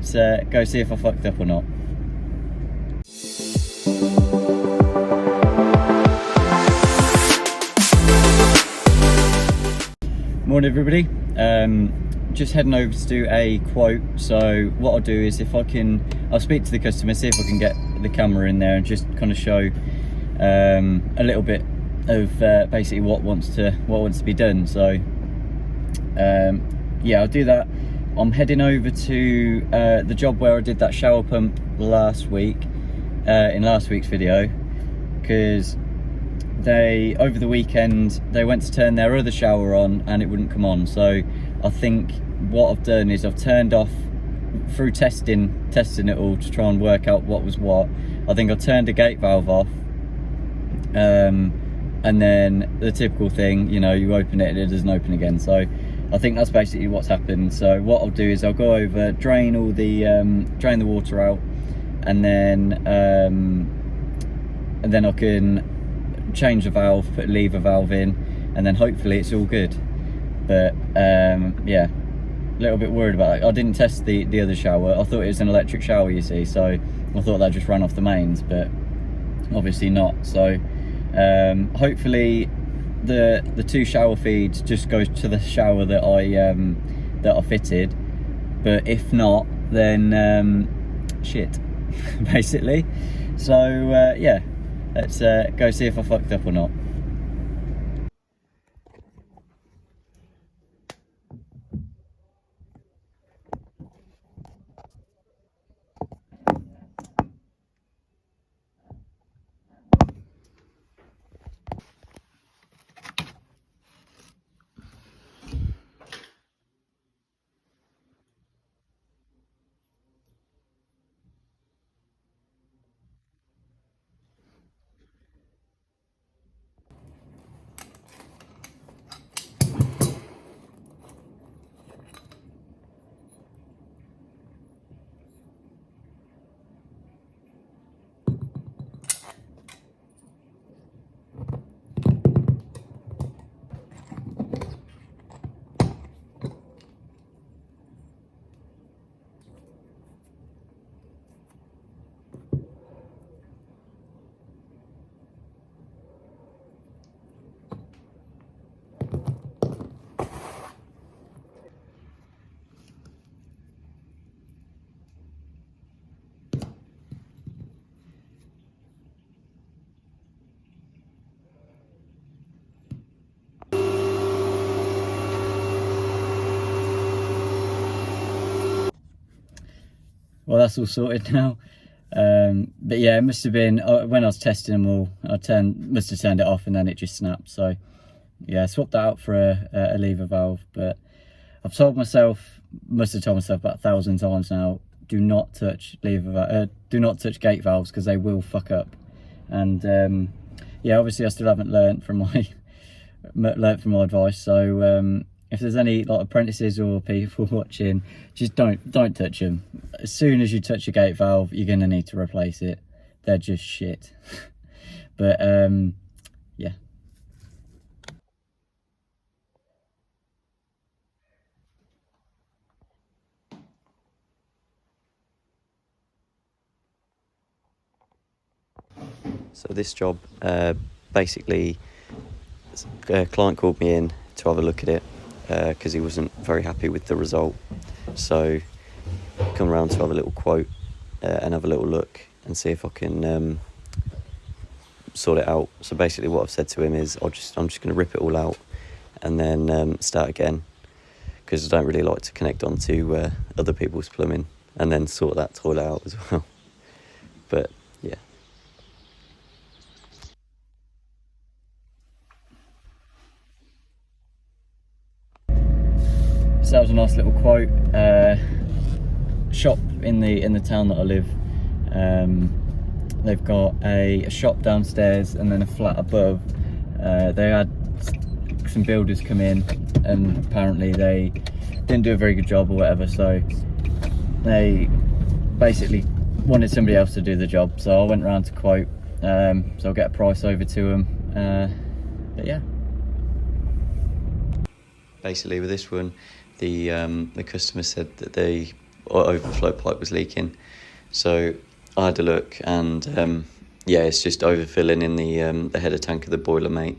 Let's go see if I fucked up or not. Morning everybody, just heading over to do a quote. So what I'll do is I'll speak to the customer, see if I can get the camera in there and just kind of show a little bit of basically what wants to be done. So yeah, I'll do that. I'm heading over to the job where I did that shower pump last week, in last week's video, because over the weekend they went to turn their other shower on and it wouldn't come on. So I think what I've done is I've turned off, through testing it all to try and work out what was what, I think I turned the gate valve off, and then the typical thing, you know, you open it and it doesn't open again. So I think that's basically what's happened. So what I'll do is I'll go over, drain the water out, and then I can change the valve, put a lever valve in, and then hopefully it's all good. But yeah, a little bit worried about it. I didn't test the other shower. I thought it was an electric shower, you see, so I thought that just ran off the mains, but obviously not. So hopefully the two shower feeds just goes to the shower that I fitted, but if not, then shit basically. So yeah, let's go see if I fucked up or not. Well, that's all sorted now. But yeah, it must have been when I was testing them all, must have turned it off and then it just snapped. So yeah, I swapped that out for a lever valve. But I've must have told myself about 1,000 times now, do not touch do not touch gate valves, because they will fuck up. And yeah, obviously I still haven't learnt from my advice. So if there's any like apprentices or people watching, just don't touch them. As soon as you touch a gate valve, you're gonna need to replace it. They're just shit. But yeah. So this job, basically, a client called me in to have a look at it, because he wasn't very happy with the result. So come around to have a little quote and have a little look and see if I can sort it out. So basically what I've said to him is I'm just going to rip it all out and then start again, because I don't really like to connect onto other people's plumbing and then sort that toilet out as well. But yeah. So that was a nice little quote. Shop in the town that I live, they've got a shop downstairs and then a flat above. They had some builders come in and apparently they didn't do a very good job or whatever, so they basically wanted somebody else to do the job. So I went round to quote, so I'll get a price over to them. But yeah, basically with this one, the customer said that overflow pipe was leaking. So I had a look, and yeah, it's just overfilling in the header tank of the boiler, mate.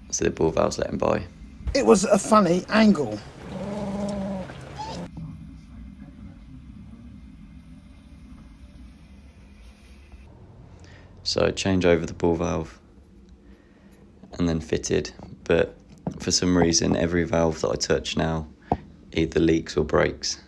So the ball valve's letting by. It was a funny angle. So I changed over the ball valve and then fitted, but for some reason every valve that I touch now either leaks or breaks.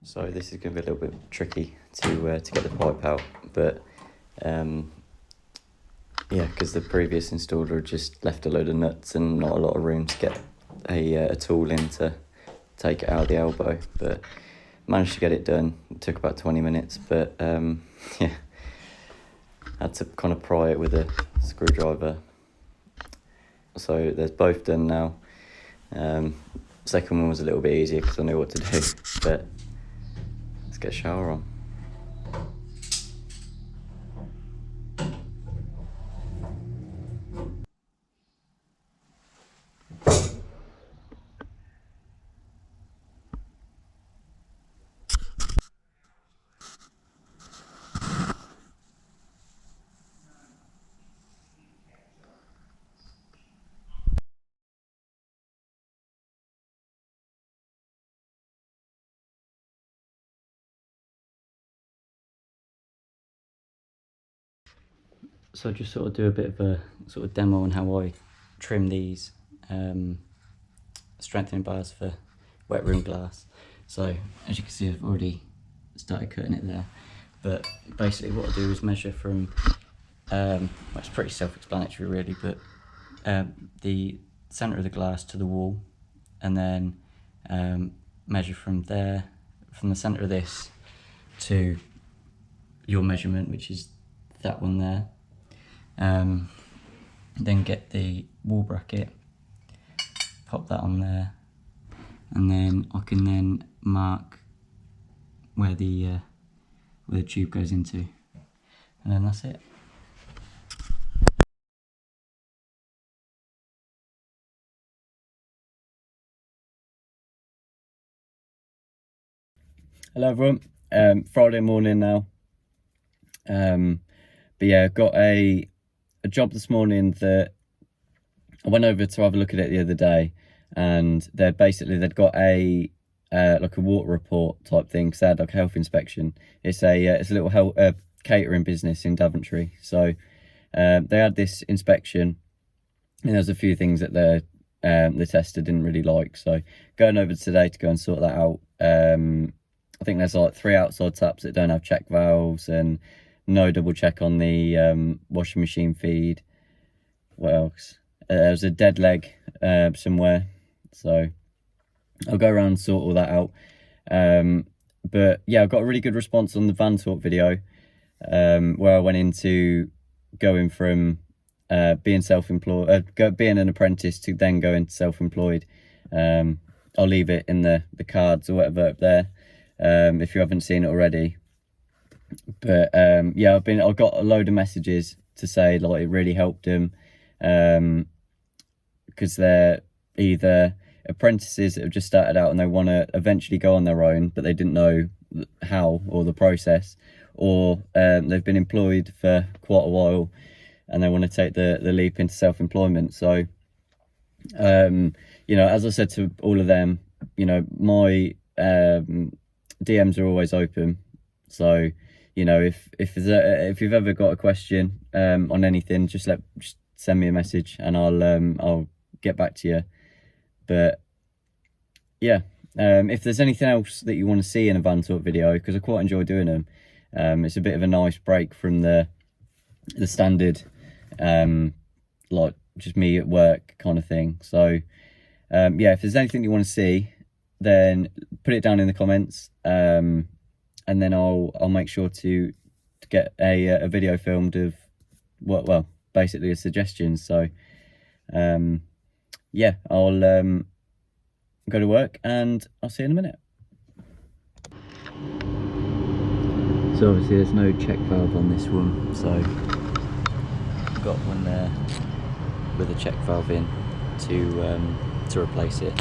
So this is going to be a little bit tricky to get the pipe out, but yeah, because the previous installer just left a load of nuts and not a lot of room to get a tool in to take it out of the elbow, but managed to get it done. It took about 20 minutes, but yeah, had to kind of pry it with a screwdriver. So there's both done now. Second one was a little bit easier because I knew what to do, but let's get a shower on. So I just sort of do a bit of a sort of demo on how I trim these strengthening bars for wet room glass. So as you can see, I've already started cutting it there, but basically what I do is measure from well, it's pretty self-explanatory really, but the center of the glass to the wall, and then measure from there, from the center of this to your measurement, which is that one there. Then get the wall bracket, pop that on there, and then I can then mark where the tube goes into, and then that's it. Hello everyone, Friday morning now, but yeah, I've got a job this morning that I went over to have a look at it the other day, and they'd got a like a water report type thing, because they had like a health inspection. It's a little catering business in Daventry, so they had this inspection, and there's a few things that the tester didn't really like, so going over today to go and sort that out. I think there's like 3 outside taps that don't have check valves, and no double check on the washing machine feed. What else? There's a dead leg somewhere, so I'll go around and sort all that out. But yeah, I got a really good response on the van talk video, where I went into going from being self-employed, being an apprentice, to then going self-employed. I'll leave it in the cards or whatever up there, if you haven't seen it already. But yeah, I've got a load of messages to say like it really helped them. because they're either apprentices that have just started out and they want to eventually go on their own, but they didn't know how or the process, or they've been employed for quite a while and they want to take the leap into self-employment. So you know, as I said to all of them, you know, my DMs are always open. So, you know, if you've ever got a question on anything, just send me a message and I'll get back to you. But yeah, if there's anything else that you want to see in a van talk video, because I quite enjoy doing them, it's a bit of a nice break from the standard like just me at work kind of thing. So yeah, if there's anything you want to see, then put it down in the comments, and then I'll make sure to get a video filmed of well basically a suggestion. So yeah, I'll go to work and I'll see you in a minute. So obviously there's no check valve on this one, so I've got one there with a check valve in to replace it.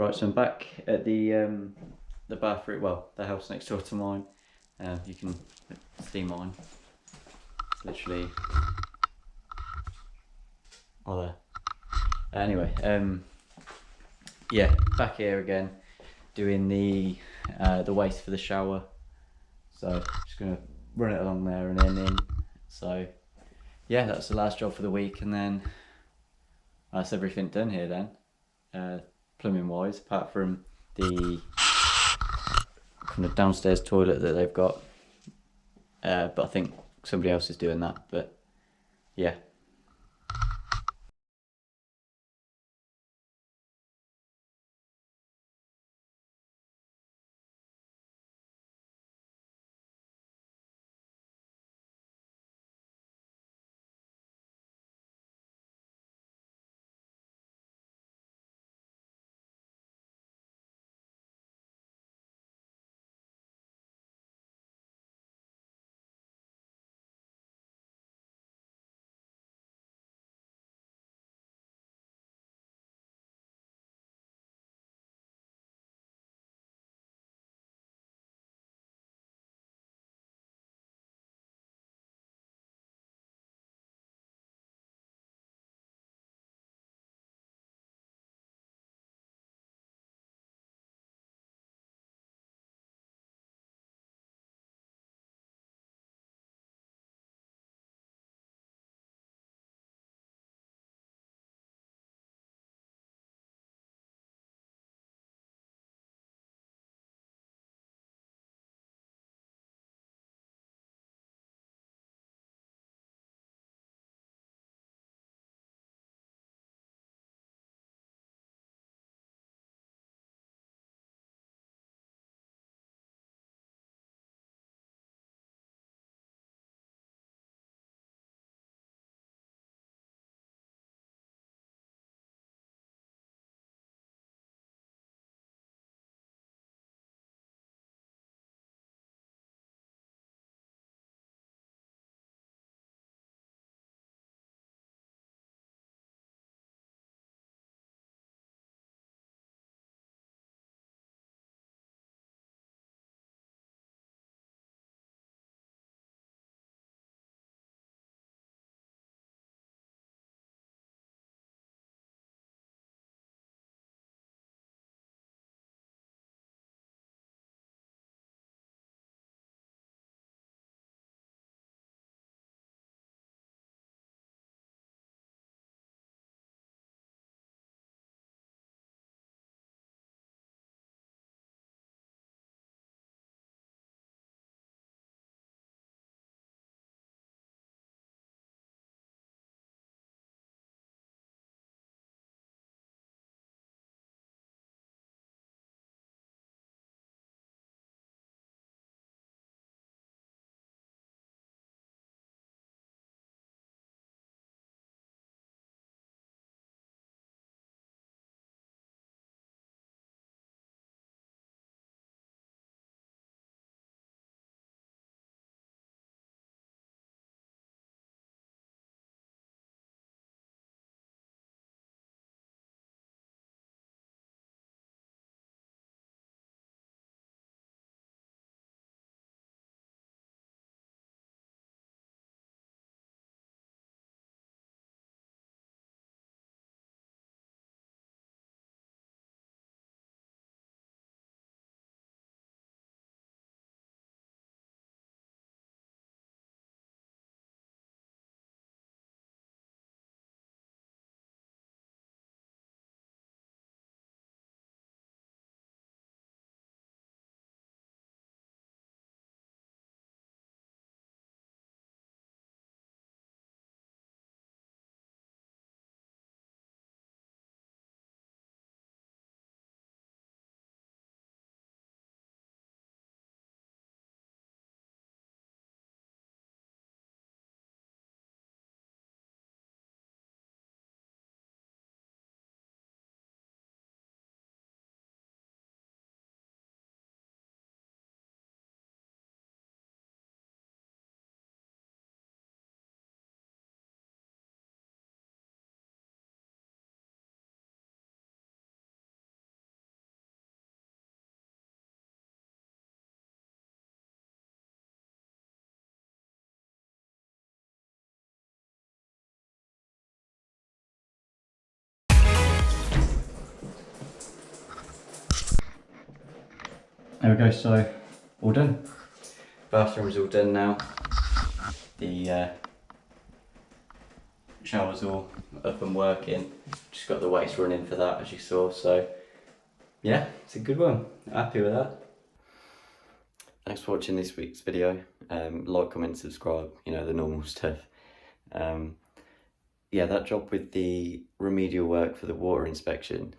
Right, so I'm back at the bathroom, well, the house next door to mine. You can see mine. It's literally, oh there. Anyway, yeah, back here again, doing the waste for the shower. So just gonna run it along there and then in. So yeah, that's the last job for the week, and then that's everything done here then, plumbing wise, apart from the kind of downstairs toilet that they've got. But I think somebody else is doing that. But yeah. There we go, so all done. Bathroom's all done now. The shower's all up and working. Just got the waste running for that, as you saw, so yeah, it's a good one. Happy with that. Thanks for watching this week's video. Like, comment, subscribe, you know, the normal stuff. Yeah, that job with the remedial work for the water inspection,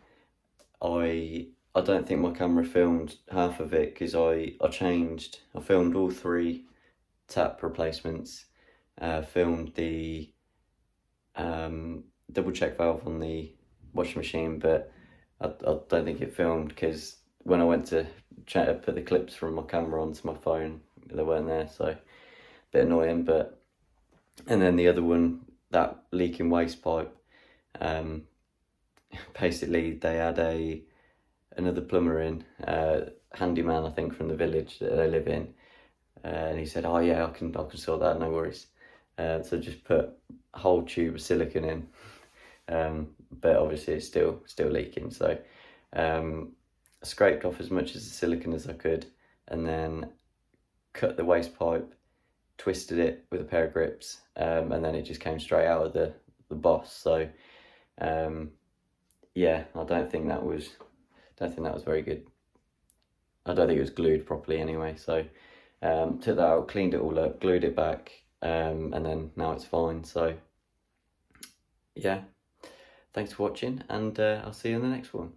I don't think my camera filmed half of it because I filmed all 3 tap replacements, filmed the double check valve on the washing machine, but I don't think it filmed because when I went to put the clips from my camera onto my phone, they weren't there, so a bit annoying. But and then the other one, that leaking waste pipe, basically they had another plumber in, handyman I think from the village that they live in, and he said, oh yeah, I can sort that, no worries. So just put a whole tube of silicone in, but obviously it's still leaking, so I scraped off as much of the silicone as I could, and then cut the waste pipe, twisted it with a pair of grips, and then it just came straight out of the boss. So yeah, I don't think that was very good. I don't think it was glued properly anyway. So took that out, cleaned it all up, glued it back, and then now it's fine. So yeah, thanks for watching, and I'll see you in the next one.